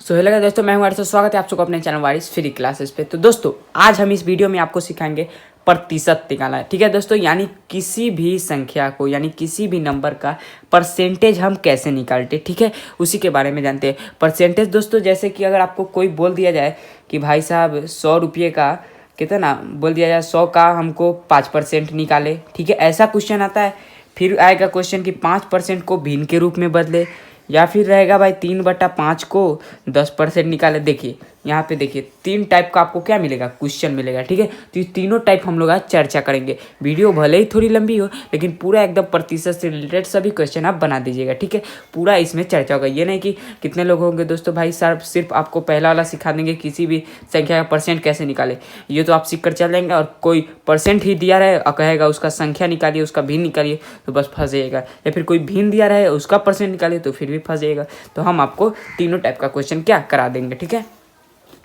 So hello दोस्तों, मैं हूं वारिस। स्वागत है आप सबको अपने चैनल वारिस फ्री क्लासेस पे। तो दोस्तों आज हम इस वीडियो में आपको सिखाएंगे प्रतिशत निकालना है। ठीक है दोस्तों, यानी किसी भी संख्या को यानी किसी भी नंबर का परसेंटेज हम कैसे निकालते, ठीक है, उसी के बारे में जानते हैं। परसेंटेज दोस्तों, जैसे कि अगर आपको कोई बोल दिया जाए कि भाई साहब 100 रुपये का कितना बोल दिया जाए, 100 का हमको 5% निकाले, ठीक है, ऐसा क्वेश्चन आता है। फिर आएगा क्वेश्चन कि 5% को भिन्न के रूप में बदले, या फिर रहेगा भाई 3/5 को 10% निकाले। देखिए यहाँ पे देखिए 3 टाइप का आपको क्या मिलेगा, क्वेश्चन मिलेगा, ठीक है। तो ये तीनों टाइप हम लोग आज चर्चा करेंगे। वीडियो भले ही थोड़ी लंबी हो लेकिन पूरा एकदम प्रतिशत से रिलेटेड सभी क्वेश्चन आप बना दीजिएगा, ठीक है। पूरा इसमें चर्चा होगा। ये नहीं कि कितने लोग होंगे दोस्तों भाई सर सिर्फ आपको पहला वाला सिखा देंगे किसी भी संख्या का परसेंट कैसे निकाले, ये तो आप सीख कर चल जाएंगे। और कोई परसेंट ही दिया रहे और कहेगा उसका संख्या निकालिए, उसका भिन्न निकालिए, तो बस फंस जाइएगा। या फिर कोई भिन्न दिया रहे उसका परसेंट निकालिए तो फिर भी फंस जाइएगा। तो हम आपको तीनों टाइप का क्वेश्चन क्या करा देंगे, ठीक है।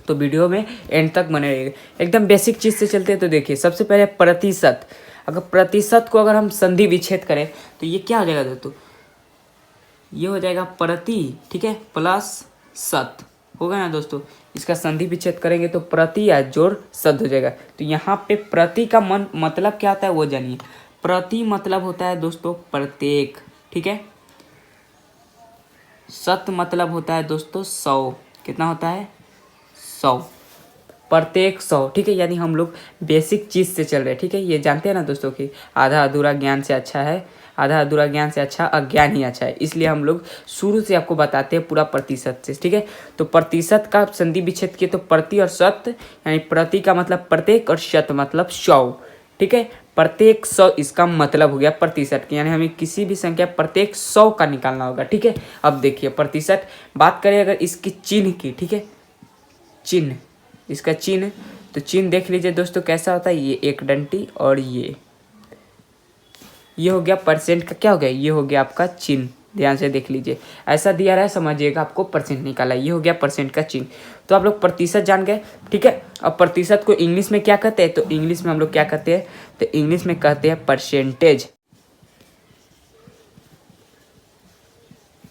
तो वीडियो में एंड तक बने रहिएगा। एकदम बेसिक चीज़ से चलते हैं। तो देखिए सबसे पहले प्रतिशत। अगर प्रतिशत को अगर हम संधि विच्छेद करें तो ये क्या हो जाएगा दोस्तों, ये हो जाएगा प्रति, ठीक है, प्लस शत होगा ना दोस्तों। इसका संधि विच्छेद करेंगे तो प्रति या जोड़ शत हो जाएगा। तो यहाँ पे प्रति का मतलब क्या होता है वो जानिए। प्रति मतलब होता है दोस्तों प्रत्येक, ठीक है। शत मतलब होता है दोस्तों 100। कितना होता है 100, प्रत्येक 100, ठीक है। यानी हम लोग बेसिक चीज़ से चल रहे हैं, ठीक है। ये जानते हैं ना दोस्तों कि आधा अधूरा ज्ञान से अच्छा है, आधा अधूरा ज्ञान से अच्छा अज्ञान ही अच्छा है। इसलिए हम लोग शुरू से आपको बताते हैं पूरा प्रतिशत से, ठीक है। तो प्रतिशत का संधि विच्छेद किए तो प्रति और शत, यानी प्रति का मतलब प्रत्येक और शत मतलब 100, ठीक है। प्रत्येक 100 इसका मतलब हो गया प्रतिशत की, यानी हमें किसी भी संख्या प्रत्येक 100 का निकालना होगा, ठीक है। अब देखिए प्रतिशत बात करें अगर इसकी चिन्ह की, ठीक है, चिन्ह, इसका चिन्ह, तो चिन्ह देख लीजिए दोस्तों कैसा होता है। ये एक डंटी और ये हो गया परसेंट का, क्या हो गया, ये हो गया आपका चिन्ह। ध्यान से देख लीजिए, ऐसा दिया रहा है, समझिएगा आपको परसेंट निकाला, ये हो गया परसेंट का चिन्ह। तो आप लोग प्रतिशत जान गए, ठीक है। अब प्रतिशत को इंग्लिश में क्या कहते हैं, तो इंग्लिश में हम लोग क्या कहते हैं, तो इंग्लिश में कहते हैं परसेंटेज।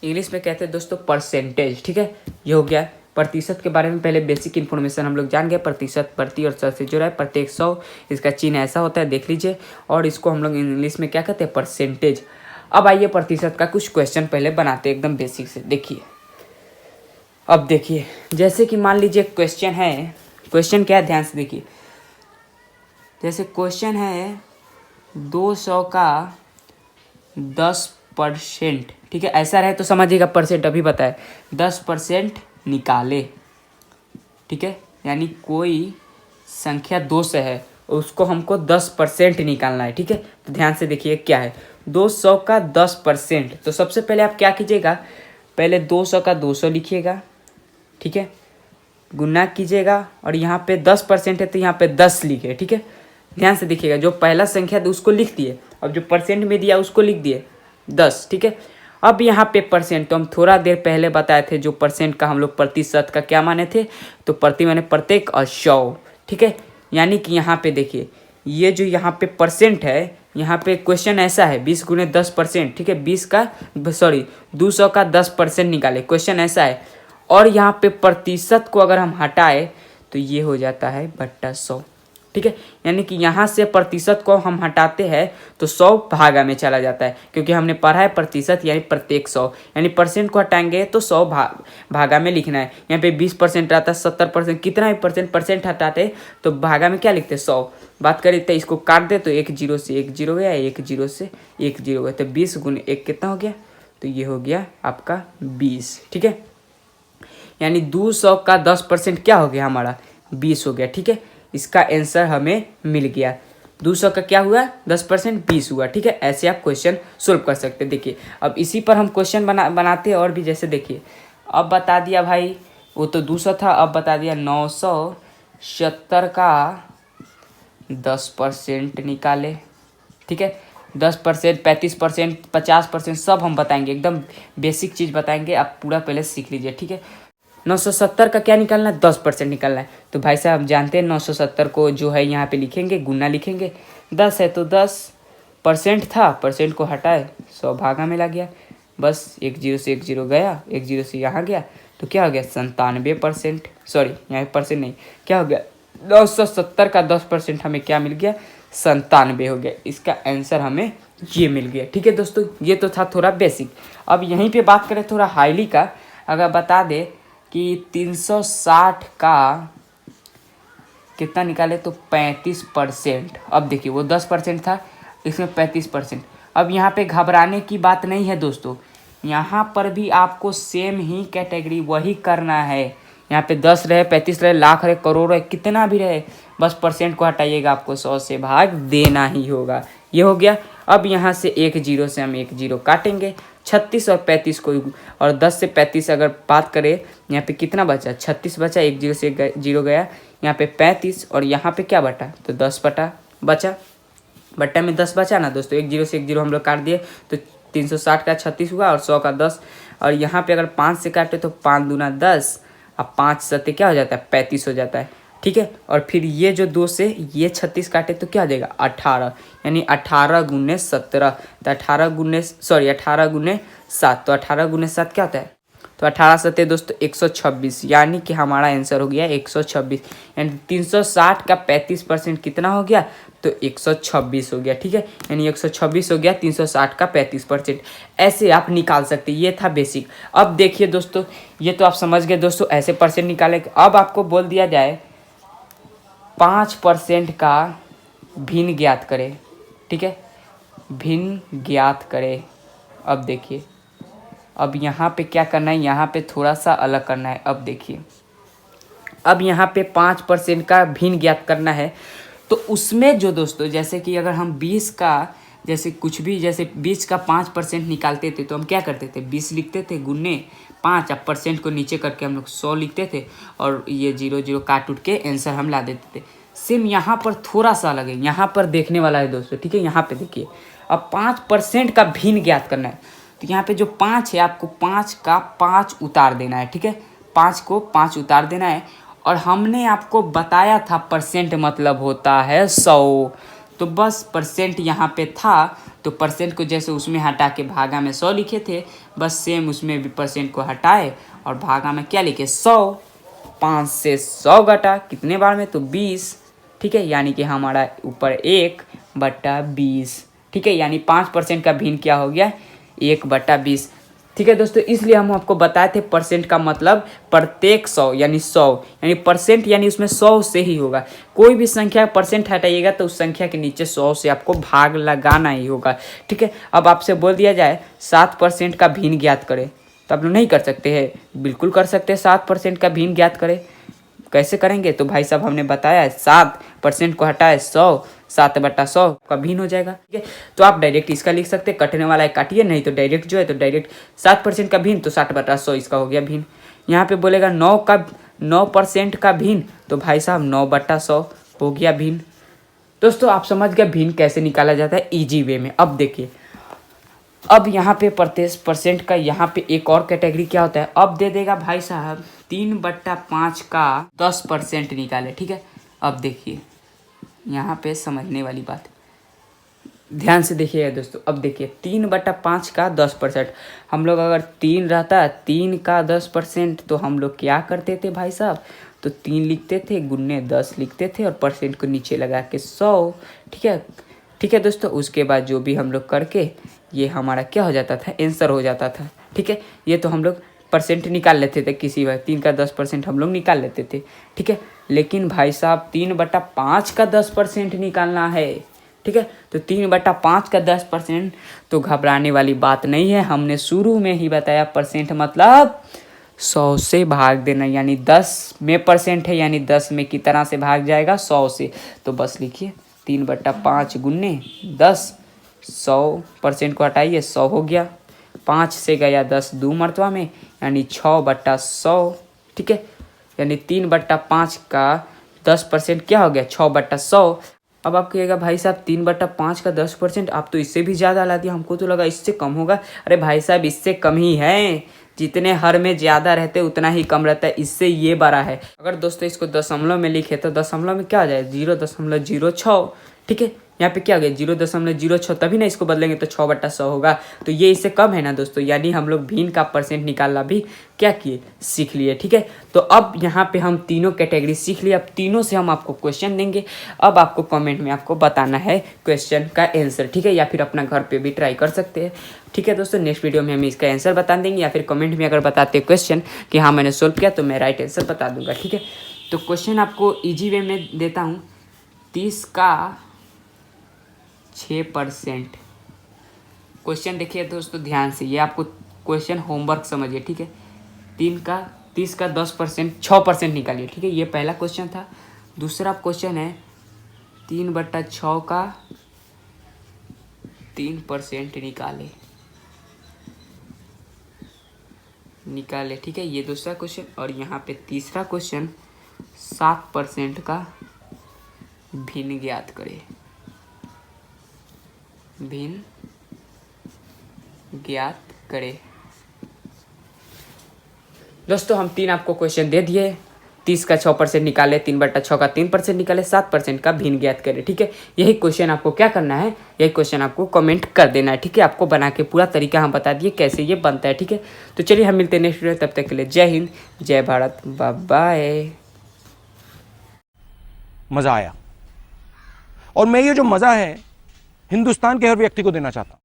इंग्लिश में कहते हैं दोस्तों परसेंटेज, ठीक है। ये हो गया प्रतिशत के बारे में पहले बेसिक इन्फॉर्मेशन हम लोग जान गए। प्रतिशत प्रति और शत से जुड़ा है, प्रत्येक 100 इसका चिन्ह ऐसा होता है, देख लीजिए। और इसको हम लोग इंग्लिश में क्या कहते हैं, परसेंटेज। अब आइए प्रतिशत का कुछ क्वेश्चन पहले बनाते हैं एकदम बेसिक से। देखिए अब देखिए, जैसे कि मान लीजिए क्वेश्चन है, क्वेश्चन क्या है ध्यान से देखिए। जैसे क्वेश्चन है 200 का 10%, ठीक है, ऐसा रहे तो समझिएगा परसेंट अभी बताए 10% निकाले, ठीक है। यानी कोई संख्या 2 से है उसको हमको 10% निकालना है, ठीक है। तो ध्यान से देखिए क्या है 200 का 10%। तो सबसे पहले आप क्या कीजिएगा, पहले 200 का 200 लिखिएगा, ठीक है, गुना कीजिएगा और यहाँ पे 10% है तो यहाँ पे 10 लिखे, ठीक है। ध्यान से देखिएगा, जो पहला संख्या उसको लिख दिए और जो परसेंट में दिया उसको लिख दिए 10, ठीक है। अब यहाँ पे परसेंट, तो हम थोड़ा देर पहले बताए थे जो परसेंट का हम लोग प्रतिशत का क्या माने थे, तो प्रति माने प्रत्येक और 100, ठीक है। यानी कि यहाँ पे देखिए ये जो यहाँ पे परसेंट है, यहाँ पे क्वेश्चन ऐसा है 20 गुने 10%, ठीक है, 200 का 10% निकाले, क्वेश्चन ऐसा है। और यहाँ पे प्रतिशत को अगर हम हटाए तो ये हो जाता है बट्टा 100, ठीक है। यानी कि यहाँ से प्रतिशत को हम हटाते हैं तो 100 भागा में चला जाता है, क्योंकि हमने पढ़ा है प्रतिशत यानी प्रत्येक 100, यानी परसेंट को हटाएंगे तो 100 भागा में लिखना है। यहाँ पे 20% आता है, 70%, कितना भी परसेंट हटाते तो भागा में क्या लिखते 100। बात करें तो इसको काट दे तो 1 0 से 1 0 गया, 1 0 से 1 0 गया, तो 20 गुने 1 कितना हो गया, तो ये हो गया आपका 20, ठीक है। यानी 200 का 10% क्या हो गया हमारा 20 हो गया, ठीक है। इसका आंसर हमें मिल गया। 200 का क्या हुआ 10% 20 हुआ, ठीक है। ऐसे आप क्वेश्चन सोल्व कर सकते हैं। देखिए अब इसी पर हम क्वेश्चन बनाते हैं और भी। जैसे देखिए अब बता दिया भाई, वो तो 200 था, अब बता दिया 970 का 10% निकाले, ठीक है। 10%, 35%, 50% सब हम बताएंगे, एकदम बेसिक चीज़ बताएंगे। आप पूरा पहले सीख लीजिए, ठीक है। 970 का क्या निकालना है, 10% निकालना है। तो भाई साहब जानते हैं 970 को जो है यहाँ पे लिखेंगे, गुना लिखेंगे, 10 है तो 10% था, परसेंट को हटाए 100 भागा में लग गया, बस 1 0 से 1 0 गया, 1 0 से यहाँ गया, तो क्या हो गया 97%, सॉरी यहाँ परसेंट नहीं, क्या हो गया 970 का 10% हमें क्या मिल गया 97 हो गया। इसका आंसर हमें ये मिल गया। ठीक है दोस्तों, ये तो था थोड़ा बेसिक। अब यहीं पे बात करें थोड़ा हाईली का, अगर बता दे कि 360 का कितना निकाले तो 35%। अब देखिए वो 10% था, इसमें 35%। अब यहाँ पे घबराने की बात नहीं है दोस्तों, यहाँ पर भी आपको सेम ही कैटेगरी वही करना है। यहाँ पे 10 रहे, 35 रहे, लाख रहे, करोड़ रहे, कितना भी रहे, बस परसेंट को हटाइएगा, आपको 100 से भाग देना ही होगा। ये हो गया। अब यहाँ से एक जीरो से हम एक जीरो काटेंगे, 36 और 35 को, और 10 से 35 अगर बात करें, यहाँ पे कितना बचा 36 बचा, एक जीरो से एक जीरो गया, यहाँ पे 35 और यहाँ पे क्या बटा तो 10 बटा बचा, बट्टा में 10 बचा ना दोस्तों, एक जीरो से एक जीरो हम लोग काट दिए तो 360 का 36 हुआ और 100 का 10, और यहाँ पे अगर 5 से काटे तो 5 दूना 10, अब 5 सत्ते क्या हो जाता है 35 हो जाता है। ठीक है, और फिर ये जो 2 से ये 36 काटे तो क्या हो जाएगा 18, यानी 18 गुने 17, तो 18 गुने 7, तो 18 गुने 7 क्या होता है, तो 18 सत्ते दोस्तों 126, यानी कि हमारा आंसर हो गया 126, यानी 360 का 35% कितना हो गया तो 126 हो गया। ठीक है, यानी 126 हो गया 360 का 35%। ऐसे आप निकाल सकते, ये था बेसिक। अब देखिए दोस्तों, ये तो आप समझ गए दोस्तों, ऐसे परसेंट निकाले। अब आपको बोल दिया जाए 5% का भिन्न ज्ञात करें। ठीक है, भिन्न ज्ञात करें। अब देखिए, अब यहाँ पे क्या करना है, यहाँ पे थोड़ा सा अलग करना है। अब देखिए, अब यहाँ पे 5% का भिन्न ज्ञात करना है, तो उसमें जो दोस्तों, जैसे कि अगर हम 20 का, जैसे कुछ भी, जैसे 20 का 5% निकालते थे तो हम क्या करते थे 20 लिखते थे गुन्ने 5, अब परसेंट को नीचे करके हम लोग 100 लिखते थे, और ये 0 0 काट उठ के आंसर हम ला देते थे। सेम यहाँ पर थोड़ा सा अलग है, यहाँ पर देखने वाला है दोस्तों। ठीक है, यहाँ पे देखिए, अब 5% का भिन्न ज्ञात करना है, तो यहाँ पे जो 5 है, आपको 5 का 5 उतार देना है। ठीक है, 5 को 5 उतार देना है, और हमने आपको बताया था परसेंट मतलब होता है 100, तो बस परसेंट यहाँ पे था, तो परसेंट को जैसे उसमें हटा के भागा में 100 लिखे थे, बस सेम उसमें भी परसेंट को हटाए और भागा में क्या लिखे 100। 5 से 100 घटा कितने बार में तो 20। ठीक है, यानी कि हमारा ऊपर 1/20। ठीक है, यानी 5% का भिन्न क्या हो गया 1/20। ठीक है दोस्तों, इसलिए हम आपको बताए थे परसेंट का मतलब प्रत्येक 100 यानी 100, यानी परसेंट यानी उसमें 100 से ही होगा। कोई भी संख्या परसेंट हटाइएगा तो उस संख्या के नीचे 100 से आपको भाग लगाना ही होगा। ठीक है, अब आपसे बोल दिया जाए 7% का भिन्न ज्ञात करें, तो आप लोग नहीं कर सकते हैं, बिल्कुल कर सकते हैं। 7% का भिन्न ज्ञात करें, कैसे करेंगे तो भाई साहब हमने बताया 7% को हटाए 100, 7/100 का भिन्न हो जाएगा। ठीक है, तो आप डायरेक्ट इसका लिख सकते हैं, कटने वाला है काटिए, नहीं तो डायरेक्ट जो है तो डायरेक्ट 7% का भिन्न तो 60/100 इसका हो गया भिन्न। यहाँ पे बोलेगा 9% का भिन्न, तो भाई साहब 9/100 हो गया भिन्न। दोस्तों आप समझ गए भिन्न कैसे निकाला जाता है ईजी वे में। अब देखिए, अब यहाँ पे प्रत्येक परसेंट का यहाँ पे एक और कैटेगरी क्या होता है, अब दे देगा भाई साहब 3/5 का 10% निकाले। ठीक है, अब देखिए यहाँ पे समझने वाली बात, ध्यान से देखिएगा दोस्तों। अब देखिए 3/5 का 10%, हम लोग अगर 3 रहता 3 का 10% तो हम लोग क्या करते थे भाई साहब, तो 3 लिखते थे गुन्ने 10 लिखते थे और परसेंट को नीचे लगा के 100। ठीक है दोस्तों, उसके बाद जो भी हम लोग करके ये हमारा क्या हो जाता था आंसर हो जाता था। ठीक है, ये तो हम लोग परसेंट निकाल लेते थे, किसी बार 3 का 10% हम लोग निकाल लेते थे। ठीक है, लेकिन भाई साहब 3/5 का 10% निकालना है। ठीक है, तो 3/5 का 10% तो घबराने वाली बात नहीं है, हमने शुरू में ही बताया परसेंट मतलब 100 से भाग देना, यानी 10 में परसेंट है, यानी 10 में की तरह से भाग जाएगा 100 से, तो बस लिखिए 3/5 गुन्ने 10, 100% को हटाइए 100 हो गया, 5 से गया 10 2 मरतबा में, यानी 6/100। ठीक है, यानी 3/5 का 10% क्या हो गया 6/100। अब आप कहिएगा भाई साहब 3/5 का 10%, आप तो इससे भी ज़्यादा ला दिया, हमको तो लगा इससे कम होगा। अरे भाई साहब इससे कम ही है, जितने हर में ज़्यादा रहते उतना ही कम रहता है, इससे ये बड़ा है। अगर दोस्तों इसको दशमलव में लिखे तो दशमलव में क्या आ जाए 0.06। ठीक है, यहाँ पे क्या हो गया 0.06, तभी ना इसको बदलेंगे तो 6/100 होगा। तो ये इससे कम है ना दोस्तों, यानी हम लोग भिन्न का परसेंट निकालना भी क्या किए, सीख लिए। ठीक है, तो अब यहाँ पे हम तीनों कैटेगरी सीख लिए। अब तीनों से हम आपको क्वेश्चन देंगे। अब आपको कमेंट में आपको बताना है क्वेश्चन का आंसर। ठीक है, या फिर अपना घर पे भी ट्राई कर सकते हैं। ठीक है दोस्तों, नेक्स्ट वीडियो में हम इसका आंसर बता देंगे, या फिर कमेंट में अगर बताते क्वेश्चन कि हाँ मैंने सोल्व किया तो मैं राइट आंसर बता दूंगा। ठीक है, तो क्वेश्चन आपको ईजी वे में देता हूँ। 30 का 6%। क्वेश्चन देखिए दोस्तों ध्यान से, ये आपको क्वेश्चन होमवर्क समझिए। ठीक है, 30 का 10%, 6% निकालिए। ठीक है, ये पहला क्वेश्चन था। दूसरा क्वेश्चन है 3/6 का 3% निकाले। ठीक है, ये दूसरा क्वेश्चन। और यहाँ पे तीसरा क्वेश्चन 7% का भिन्न ज्ञात करे। भिन्न ज्ञात करे। दोस्तों हम 3 आपको क्वेश्चन दे दिए। 30 का 6% निकाले, 3/6 का 3% निकाले, 7% का भिन्न ज्ञात करें। ठीक है, यही क्वेश्चन आपको क्या करना है, यही क्वेश्चन आपको कमेंट कर देना है। ठीक है, आपको बना के पूरा तरीका हम बता दिए कैसे ये बनता है। ठीक है, तो चलिए हम मिलते हैं नेक्स्ट वीडियो, तब तक के लिए जय हिंद, जय भारत, बाय बाय। मजा आया, और मैं ये जो मजा है हिंदुस्तान के हर व्यक्ति को देना चाहता हूं।